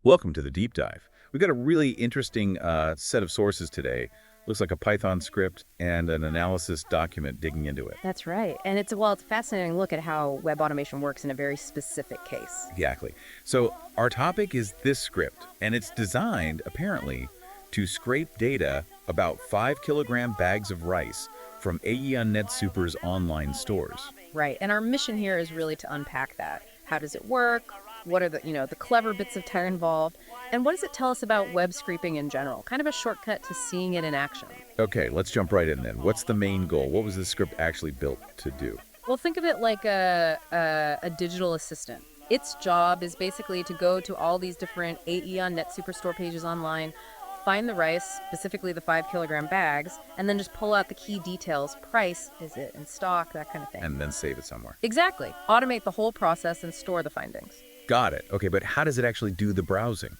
Welcome to the deep dive. We've got a really interesting set of sources today. Looks like a Python script and an analysis document digging into it. That's right. And it's a fascinating look at how web automation works in a very specific case. Exactly. So our topic is this script, and it's designed, apparently, to scrape data about 5-kilogram bags of rice from Ion Net Super's online stores. Right. And our mission here is really to unpack that. How does it work? What are the clever bits of tech involved? And what does it tell us about web scraping in general? Kind of a shortcut to seeing it in action. Okay, let's jump right in then. What's the main goal? What was this script actually built to do? Well, think of it like a digital assistant. Its job is basically to go to all these different Aeon Net Superstore pages online, find the rice, specifically the 5-kilogram bags, and then just pull out the key details. Price, is it in stock, that kind of thing. And then save it somewhere. Exactly. Automate the whole process and store the findings. Got it. Okay, but how does it actually do the browsing?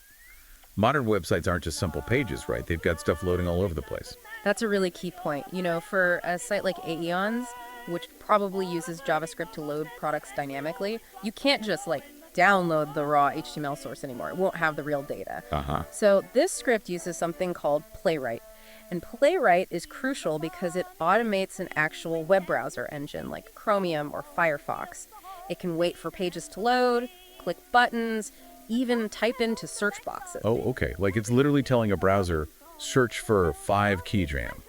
Modern websites aren't just simple pages, right? They've got stuff loading all over the place. That's a really key point. For a site like Aeon's, which probably uses JavaScript to load products dynamically, you can't just download the raw HTML source anymore. It won't have the real data. So this script uses something called Playwright. And Playwright is crucial because it automates an actual web browser engine like Chromium or Firefox. It can wait for pages to load, click buttons, even type into search boxes. Oh, okay. Like it's literally telling a browser, search for 5-kilogram.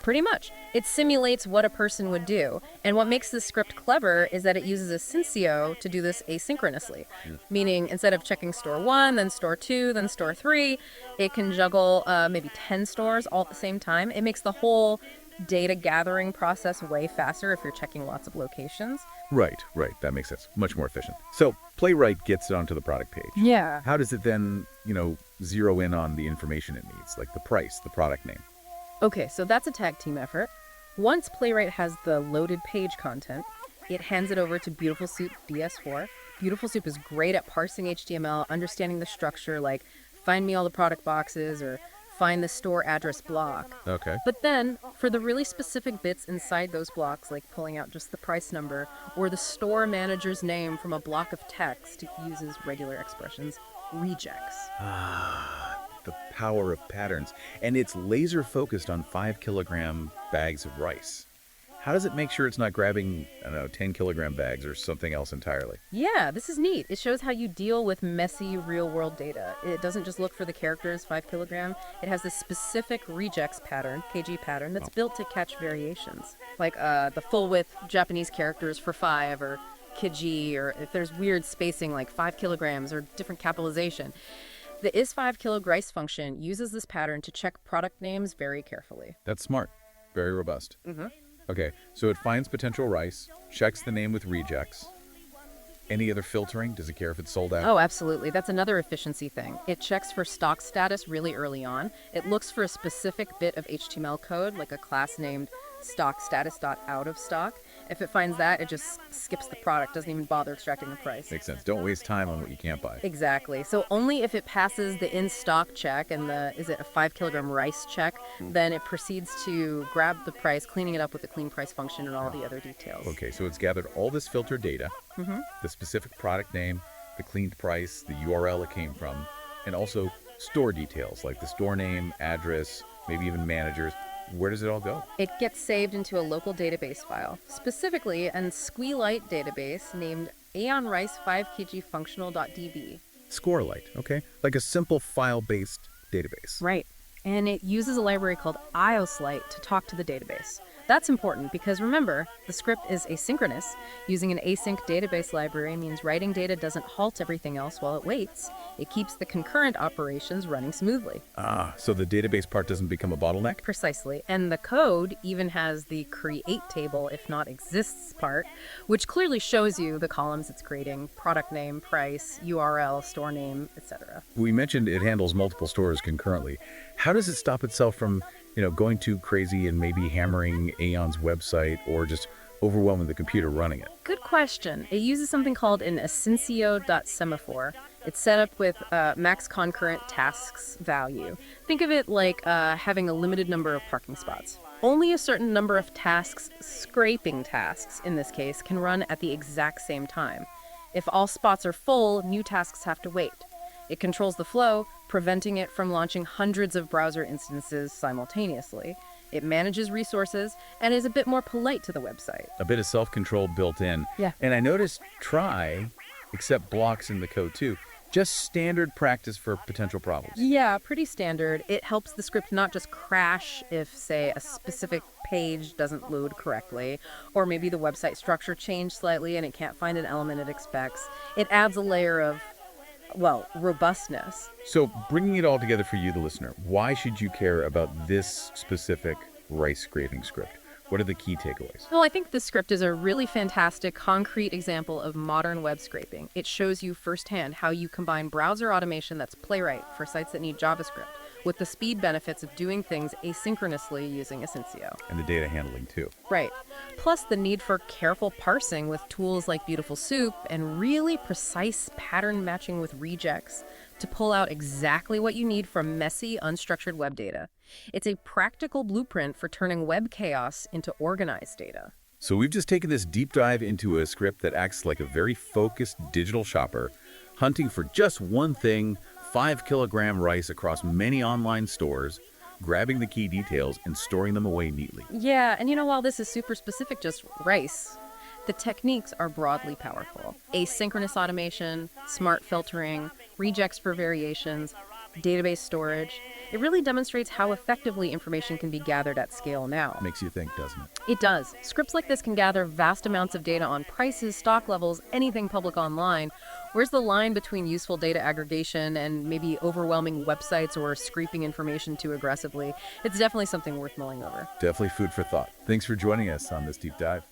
Pretty much. It simulates what a person would do. And what makes this script clever is that it uses a Syncio to do this asynchronously. Meaning, instead of checking store 1, then store 2, then store 3, it can juggle maybe 10 stores all at the same time. It makes the whole data gathering process way faster if you're checking lots of locations. Right. That makes sense. Much more efficient. So Playwright gets it onto the product page. Yeah. How does it then, zero in on the information it needs, like the price, the product name? Okay, so that's a tag team effort. Once Playwright has the loaded page content, it hands it over to Beautiful Soup DS4. Beautiful Soup is great at parsing HTML, understanding the structure, like find me all the product boxes or find the store address block. Okay. But then, for the really specific bits inside those blocks, like pulling out just the price number or the store manager's name from a block of text, it uses regular expressions, rejects. The power of patterns. And it's laser focused on 5-kilogram bags of rice. How does it make sure it's not grabbing, 10-kilogram bags or something else entirely? Yeah, this is neat. It shows how you deal with messy real-world data. It doesn't just look for the characters 5-kilogram. It has this specific rejects pattern, KG pattern, that's built to catch variations. Like the full-width Japanese characters for 5 or kg, or if there's weird spacing like 5 kilograms or different capitalization. The is5kg rice function uses this pattern to check product names very carefully. That's smart. Very robust. Okay, so it finds potential rice, checks the name with rejects. Any other filtering? Does it care if it's sold out? Oh, absolutely. That's another efficiency thing. It checks for stock status really early on. It looks for a specific bit of HTML code, like a class named stockstatus.outofstock. If it finds that, it just skips the product, doesn't even bother extracting the price. Makes sense. Don't waste time on what you can't buy. Exactly. So only if it passes the in-stock check and is it a 5-kilogram rice check, then it proceeds to grab the price, cleaning it up with the clean price function and all the other details. Okay, so it's gathered all this filtered data, the specific product name, the cleaned price, the URL it came from, and also store details like the store name, address, maybe even managers. Where does it all go? It gets saved into a local database file, specifically an SQLite database named aonrice5kgfunctional.db. SQLite, okay? Like a simple file-based database. Right. And it uses a library called ioslite to talk to the database. That's important because remember, the script is asynchronous. Using an async database library means writing data doesn't halt everything else while it waits. It keeps the concurrent operations running smoothly. So the database part doesn't become a bottleneck? Precisely. And the code even has the create table, if not exists part, which clearly shows you the columns it's creating, product name, price, URL, store name, etc. We mentioned it handles multiple stores concurrently. How does it stop itself from going too crazy and maybe hammering Aeon's website or just overwhelming the computer running it? Good question. It uses something called an asyncio.semaphore. It's set up with max concurrent tasks value. Think of it like having a limited number of parking spots. Only a certain number of tasks, scraping tasks in this case, can run at the exact same time. If all spots are full, new tasks have to wait. It controls the flow, preventing it from launching hundreds of browser instances simultaneously. It manages resources and is a bit more polite to the website. A bit of self-control built in. Yeah. And I noticed try accept blocks in the code too. Just standard practice for potential problems. Yeah, pretty standard. It helps the script not just crash if, say, a specific page doesn't load correctly, or maybe the website structure changed slightly and it can't find an element it expects. It adds a layer of, well, robustness. So bringing it all together for you, the listener, why should you care about this specific rice scraping script? What are the key takeaways? Well, I think this script is a really fantastic, concrete example of modern web scraping. It shows you firsthand how you combine browser automation that's playwright for sites that need JavaScript with the speed benefits of doing things asynchronously using Asyncio. And the data handling too. Right. Plus the need for careful parsing with tools like Beautiful Soup and really precise pattern matching with regex to pull out exactly what you need from messy, unstructured web data. It's a practical blueprint for turning web chaos into organized data. So we've just taken this deep dive into a script that acts like a very focused digital shopper, hunting for just one thing, 5-kilogram rice across many online stores, grabbing the key details and storing them away neatly. Yeah, and while this is super specific, just rice, the techniques are broadly powerful. Asynchronous automation, smart filtering, regex for variations, database storage. It really demonstrates how effectively information can be gathered at scale now. Makes you think, doesn't it? It does. Scripts like this can gather vast amounts of data on prices, stock levels, anything public online. Where's the line between useful data aggregation and maybe overwhelming websites or scraping information too aggressively? It's definitely something worth mulling over. Definitely food for thought. Thanks for joining us on this deep dive.